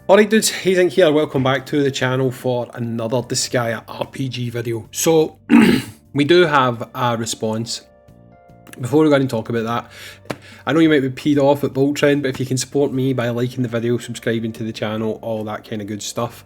Alright dudes, Hayzink here, welcome back to the channel for another Disgaea RPG video. So, we do have a response. Before we go and talk about that, I know you might be peed off at BOLTREND, but if you can support me by liking the video, subscribing to the channel, all that kind of good stuff.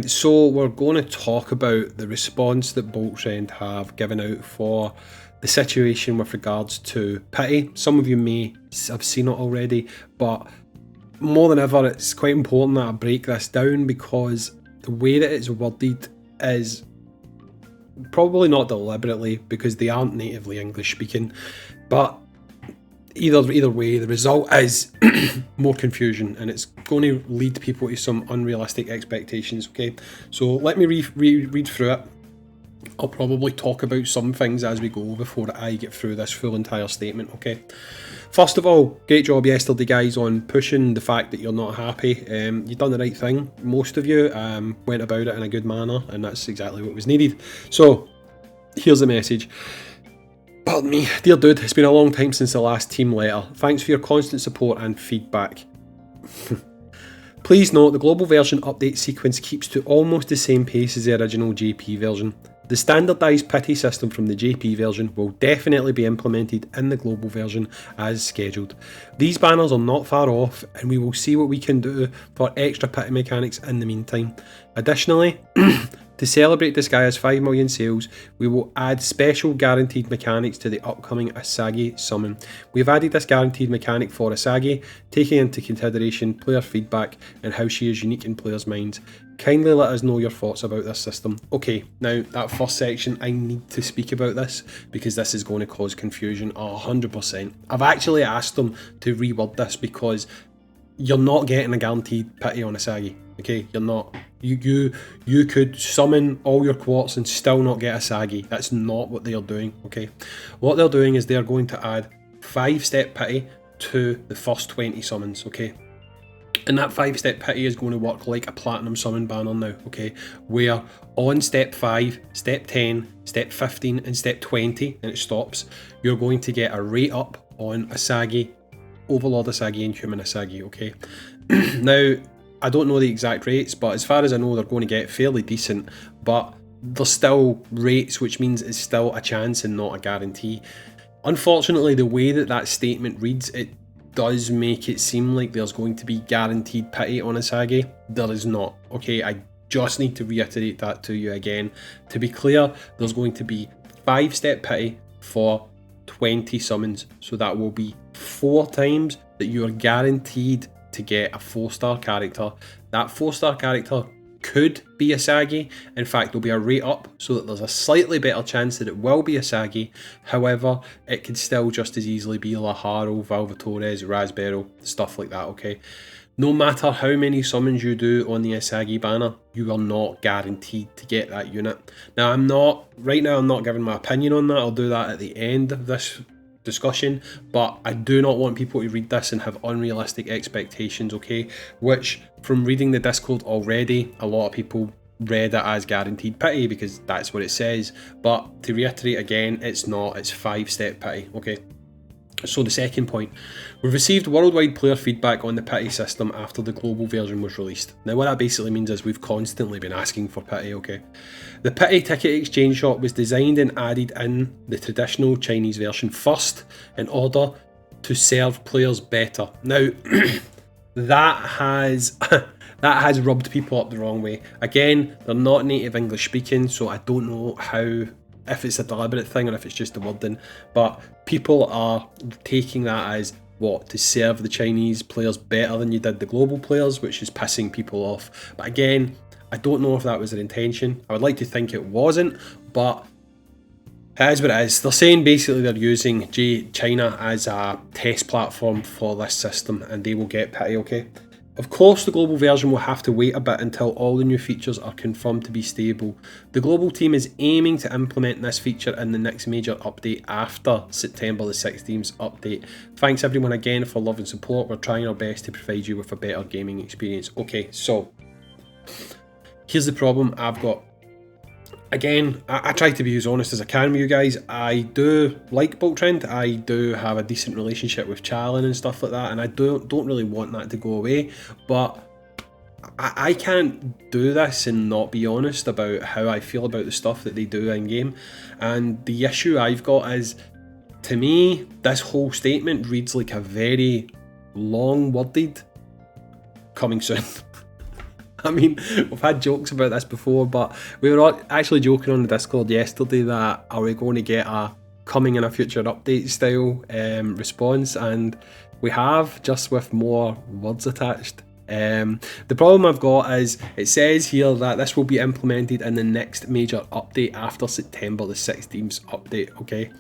So we're going to talk about the response that BOLTREND have given out for the situation with regards to PITTY. Some of you may have seen it already, but more than ever, it's quite important that I break this down because the way that it's worded is probably not deliberately because they aren't natively English speaking, but either way, the result is more confusion and it's going to lead people to some unrealistic expectations. Okay, so let me read through it. I'll probably talk about some things as we go before I get through this full entire statement, okay? First of all, great job yesterday guys on pushing the fact that you're not happy. You've done the right thing. Most of you went about it in a good manner and that's exactly what was needed. So, here's the message. Pardon me, dear dude, it's been a long time since the last team letter. Thanks for your constant support and feedback. Please note the global version update sequence keeps to almost the same pace as the original JP version. The standardised PITTY system from the JP version will definitely be implemented in the global version as scheduled. These banners are not far off and we will see what we can do for extra PITTY mechanics in the meantime. Additionally, to celebrate Disgaea's 5 million sales, we will add special guaranteed mechanics to the upcoming asagi summon. We've added this guaranteed mechanic for asagi, taking into consideration player feedback and how she is unique in players' minds. Kindly let us know your thoughts about this system. Okay, now that first section, I need to speak about this because this is going to cause confusion 100%. I've actually asked them to reword this because you're not getting a guaranteed PITTY on asagi. Okay, you're not. You could summon all your quartz and still not get asagi. That's not what they're doing. Okay, what they're doing is they're going to add 5-step PITTY to the first 20 summons. Okay. And that 5-step PITTY is going to work like a platinum summon banner now, okay? Where on step 5, step 10, step 15 and step 20, and it stops, you're going to get a rate up on asagi, Overlord asagi and human asagi, okay? Now, I don't know the exact rates, but as far as I know, they're going to get fairly decent, but they're still rates, which means it's still a chance and not a guarantee. Unfortunately, the way that that statement reads, it does make it seem like there's going to be guaranteed PITTY on asagi. There is not, okay? I just need to reiterate that to you again. To be clear, there's going to be 5-step PITTY for 20 summons, so that will be 4 times that you are guaranteed to get a 4-star character. That 4-star character could be asagi. In fact, there'll be a rate up so that there's a slightly better chance that it will be asagi. However, it could still just as easily be Laharo, Valvatores, Raspberry, stuff like that, okay? No matter how many summons you do on the asagi banner, you are not guaranteed to get that unit. Now, I'm not giving my opinion on that. I'll do that at the end of this discussion, but I do not want people to read this and have unrealistic expectations, okay? Which, from reading the Discord already, a lot of people read it as guaranteed PITTY because that's what it says, but to reiterate again, it's not, it's 5-step PITTY, okay? So the second point, we've received worldwide player feedback on the PITTY system after the global version was released. Now what that basically means is we've constantly been asking for PITTY, okay? The PITTY ticket exchange shop was designed and added in the traditional Chinese version first in order to serve players better. Now, that has rubbed people up the wrong way. Again, they're not native English speaking, so I don't know how, if it's a deliberate thing or if it's just the wording, but people are taking that as what, to serve the Chinese players better than you did the global players, which is pissing people off. But again, I don't know if that was their intention. I would like to think it wasn't, but it is what it is. They're saying basically they're using China as a test platform for this system and they will get PITTY, okay? Of course, the global version will have to wait a bit until all the new features are confirmed to be stable. The global team is aiming to implement this feature in the next major update after September the 16th update. Thanks everyone again for love and support. We're trying our best to provide you with a better gaming experience. Okay, so here's the problem I've got. Again, I try to be as honest as I can with you guys. I do like BOLTREND. I do have a decent relationship with Challen and stuff like that, and I don't really want that to go away. But I can't do this and not be honest about how I feel about the stuff that they do in game. And the issue I've got is, to me, this whole statement reads like a very long-worded coming soon. I mean, we've had jokes about this before, but we were actually joking on the Discord yesterday that are we going to get a coming in a future update style response, and we have, just with more words attached. The problem I've got is it says here that this will be implemented in the next major update after September the 16th update, okay?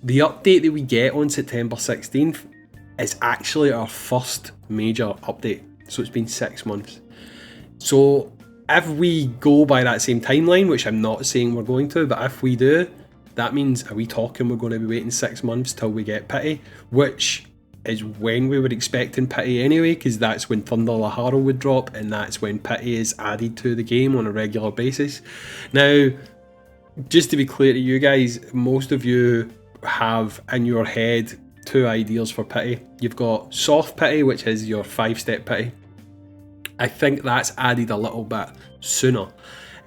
The update that we get on September 16th is actually our first major update, so it's been 6 months. So if we go by that same timeline, which I'm not saying we're going to, but if we do, that means, are we talking we're going to be waiting 6 months till we get Pitty, which is when we were expecting Pitty anyway, because that's when Thunder Laharo would drop, and that's when Pitty is added to the game on a regular basis. Now, just to be clear to you guys, most of you have in your head 2 ideas for Pitty. You've got soft Pitty, which is your 5-step Pitty. I think that's added a little bit sooner.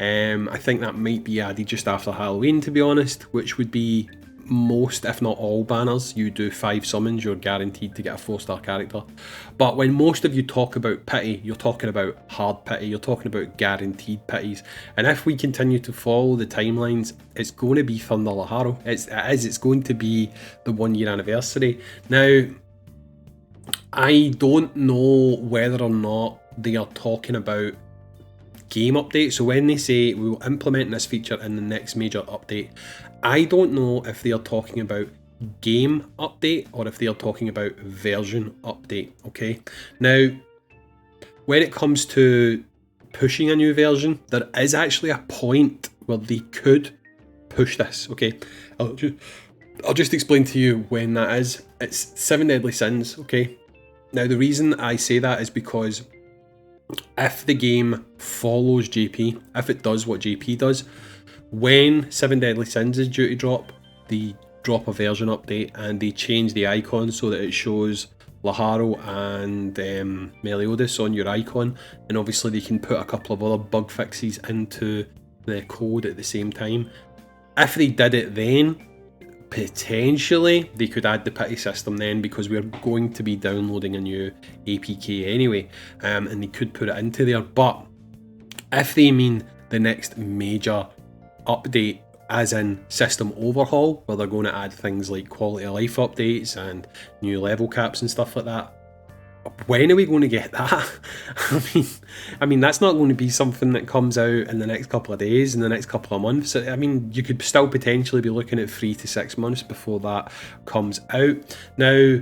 I think that might be added just after Halloween, to be honest, which would be most, if not all banners. You do 5 summons, you're guaranteed to get a 4-star character. But when most of you talk about Pitty, you're talking about hard Pitty, you're talking about guaranteed Pitties. And if we continue to follow the timelines, it's going to be Thunder Laharo. It's going to be the 1-year anniversary. Now, I don't know whether or not they are talking about game update. So when they say we will implement this feature in the next major update, I don't know if they are talking about game update or if they are talking about version update, okay? Now, when it comes to pushing a new version, there is actually a point where they could push this, okay? I'll just explain to you when that is. It's 7 Deadly Sins, okay? Now, the reason I say that is because if the game follows JP, if it does what JP does, when 7 Deadly Sins is due to drop, they drop a version update and they change the icon so that it shows Laharo and Meliodas on your icon, and obviously they can put a couple of other bug fixes into the code at the same time. If they did it then, potentially they could add the Pitty system then, because we're going to be downloading a new APK anyway, and they could put it into there. But if they mean the next major update as in system overhaul, where they're going to add things like quality of life updates and new level caps and stuff like that, when are we going to get that? I mean, that's not going to be something that comes out in the next couple of days, in the next couple of months. I mean, you could still potentially be looking at 3 to 6 months before that comes out. Now,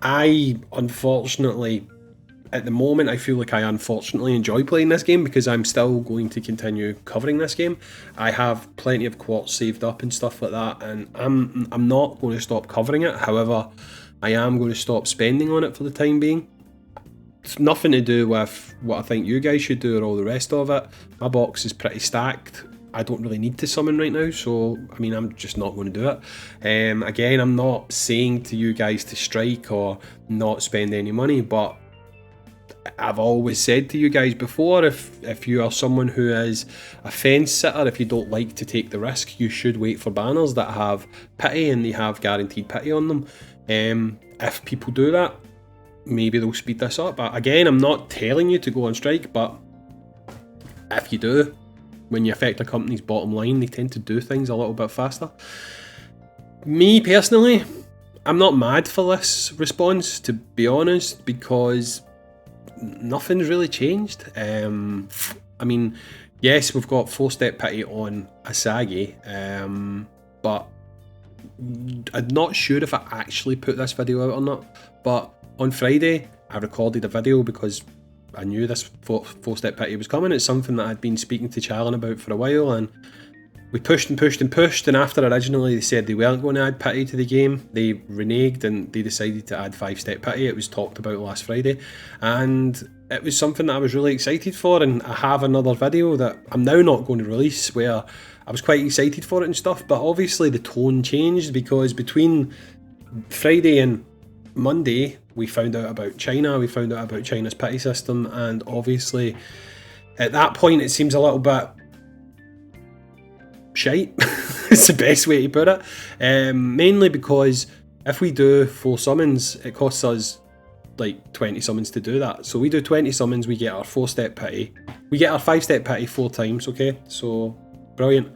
I unfortunately, at the moment, I feel like I unfortunately enjoy playing this game because I'm still going to continue covering this game. I have plenty of quartz saved up and stuff like that, and I'm not going to stop covering it. However, I am going to stop spending on it for the time being. It's nothing to do with what I think you guys should do or all the rest of it. My box is pretty stacked. I don't really need to summon right now, so I mean, I'm just not going to do it. Again, I'm not saying to you guys to strike or not spend any money, but I've always said to you guys before, if you are someone who is a fence sitter, if you don't like to take the risk, you should wait for banners that have Pitty and they have guaranteed Pitty on them. If people do that, maybe they'll speed this up. But again, I'm not telling you to go on strike, but if you do, when you affect a company's bottom line, they tend to do things a little bit faster. Me personally, I'm not mad for this response, to be honest, because nothing's really changed. I mean, yes, we've got 4-step Pitty on asagi, but I'm not sure if I actually put this video out or not. But on Friday, I recorded a video because I knew this 4-step Pitty was coming. It's something that I'd been speaking to Challen about for a while, and we pushed and pushed and pushed, and after originally they said they weren't going to add Pitty to the game, they reneged and they decided to add 5-step Pitty. It was talked about last Friday, and it was something that I was really excited for, and I have another video that I'm now not going to release where I was quite excited for it and stuff, but obviously the tone changed because between Friday and Monday, we found out about China, we found out about China's PITTY system, and obviously at that point it seems a little bit shite. It's the best way to put it. Mainly because if we do 4 summons, it costs us like 20 summons to do that. So we do 20 summons, we get our 4-step PITTY. We get our 5-step PITTY 4 times, okay? So, brilliant.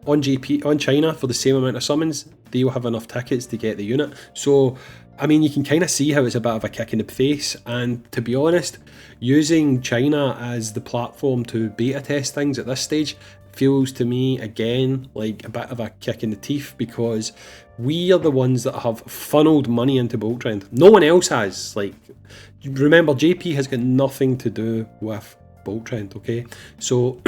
On China, for the same amount of summons, they will have enough tickets to get the unit. So, I mean, you can kind of see how it's a bit of a kick in the face. And to be honest, using China as the platform to beta test things at this stage feels to me, again, like a bit of a kick in the teeth, because we are the ones that have funneled money into BOLTREND. No one else has. Like, remember, JP has got nothing to do with BOLTREND, okay? So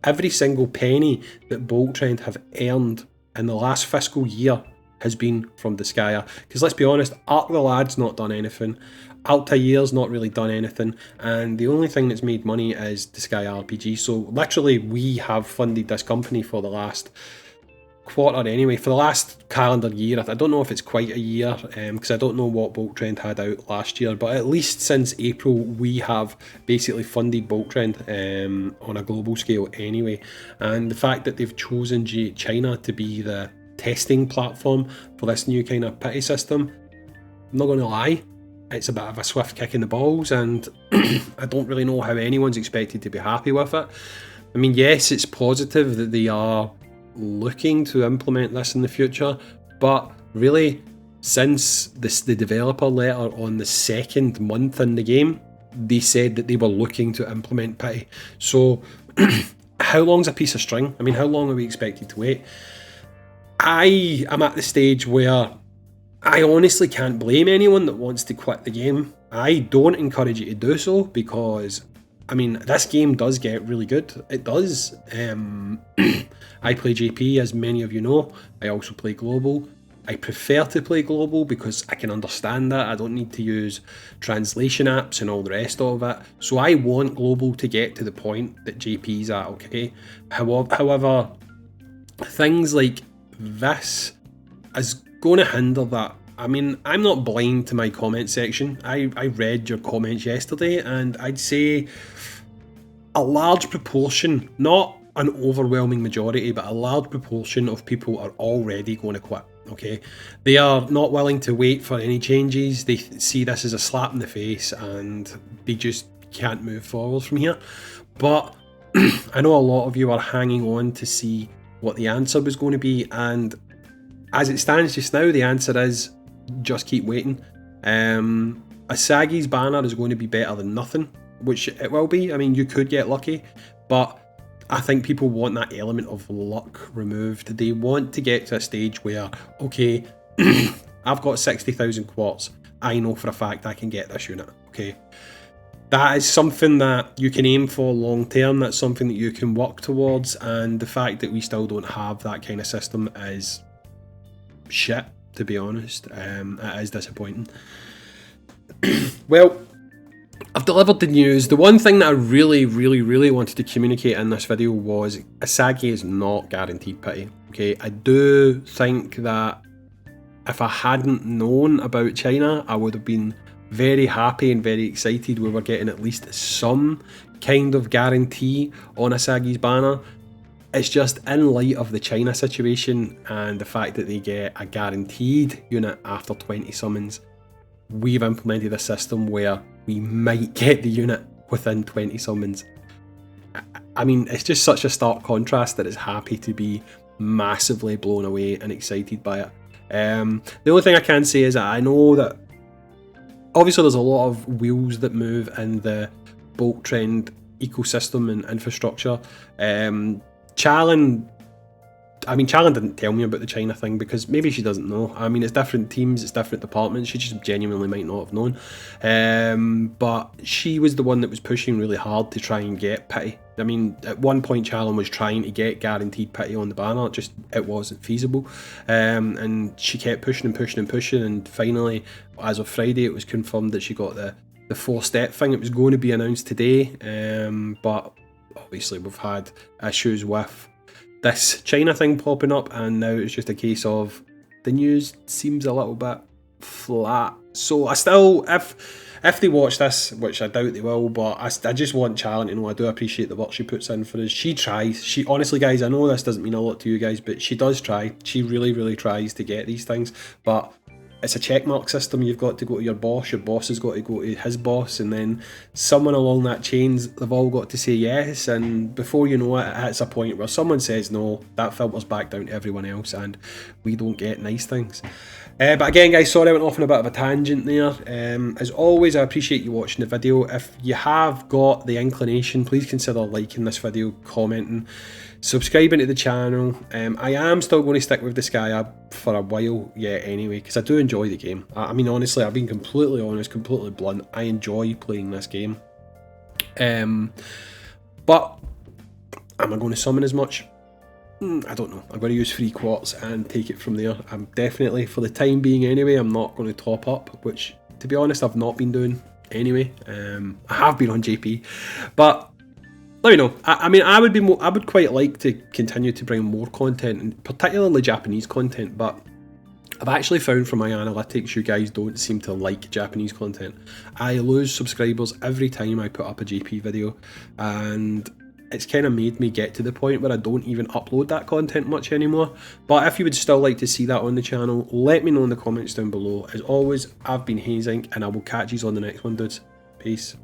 every single penny that BOLTREND have earned in the last fiscal year has been from Disgaea. Because let's be honest, Arc the Lad's not done anything. Altair's not really done anything, and the only thing that's made money is Disgaea RPG. So literally we have funded this company for the last quarter anyway, for the last calendar year. I don't know if it's quite a year, because I don't know what BOLTREND had out last year, but at least since April we have basically funded BOLTREND on a global scale anyway. And the fact that they've chosen China to be the testing platform for this new kind of PITTY system, I'm not going to lie, it's a bit of a swift kick in the balls, and I don't really know how anyone's expected to be happy with it. I mean, yes, it's positive that they are looking to implement this in the future, but really, since the developer letter on the 2nd month in the game, they said that they were looking to implement PITTY. So, how long's a piece of string? I mean, how long are we expected to wait? I am at the stage where I honestly can't blame anyone that wants to quit the game. I don't encourage you to do so, because, I mean, this game does get really good. It does. I play JP, as many of you know. I also play global. I prefer to play global because I can understand that. I don't need to use translation apps and all the rest of it. So I want global to get to the point that JP's at, okay? However, things like this is going to hinder that. I mean, I'm not blind to my comment section. I read your comments yesterday, and I'd say a large proportion, not an overwhelming majority, but a large proportion of people are already going to quit, okay? They are not willing to wait for any changes. They see this as a slap in the face, and they just can't move forward from here. But I know a lot of you are hanging on to see what the answer was going to be, and as it stands just now, the answer is just keep waiting. Asagi's banner is going to be better than nothing, which it will be. I mean, you could get lucky, but I think people want that element of luck removed. They want to get to a stage where, okay, I've got 60,000 quartz. I know for a fact I can get this unit, okay? That is something that you can aim for long term. That's something that you can work towards, and the fact that we still don't have that kind of system is shit, to be honest. It is disappointing. Well, I've delivered the news. The one thing that I really wanted to communicate in this video was Asagi is not guaranteed PITTY. Okay, I do think that if I hadn't known about China, I would have been very happy and very excited we were getting at least some kind of guarantee on Asagi's banner. It's just in light of the China situation and the fact that they get a guaranteed unit after 20 summons, we've implemented a system where we might get the unit within 20 summons. I mean, it's just such a stark contrast that it's happy to be massively blown away and excited by it. The only thing I can say is that I know that obviously there's a lot of wheels that move in the BOLTREND ecosystem and infrastructure. Challen didn't tell me about the China thing because maybe she doesn't know. I mean, it's different teams, it's different departments. She just genuinely might not have known. But she was the one that was pushing really hard to try and get PITTY. I mean, at one point, Challen was trying to get guaranteed PITTY on the banner. It wasn't feasible. And she kept pushing and pushing and pushing. And finally, as of Friday, it was confirmed that she got the 4-step thing. It was going to be announced today. But obviously, we've had issues with this China thing popping up, and now it's just a case of the news seems a little bit flat So I still, if they watch this, which I doubt they will, but I just want Charlie to know I do appreciate the work she puts in for us. She tries. She honestly, guys, I know this doesn't mean a lot to you guys, but she does try. She really, really tries to get these things. But it's a checkmark system. You've got to go to your boss has got to go to his boss, and then someone along that chain, they've all got to say yes, and before you know it, it hits a point where someone says no, that filters back down to everyone else, and we don't get nice things. But again, guys, sorry I went off on a bit of a tangent there. As always, I appreciate you watching the video. If you have got the inclination, please consider liking this video, commenting, subscribing to the channel. I am still going to stick with Disgaea for a while yet anyway, because I do enjoy the game. I mean, honestly, I've been completely honest, completely blunt. I enjoy playing this game. But am I going to summon as much? I don't know. I'm going to use 3 quartz and take it from there. I'm definitely, for the time being anyway, I'm not going to top up, which, to be honest, I've not been doing anyway. I have been on JP, but let me know. I mean, I would quite like to continue to bring more content, and particularly Japanese content, but I've actually found from my analytics you guys don't seem to like Japanese content. I lose subscribers every time I put up a JP video, and it's kind of made me get to the point where I don't even upload that content much anymore. But if you would still like to see that on the channel, let me know in the comments down below. As always, I've been Hayzink, and I will catch you on the next one, dudes. Peace.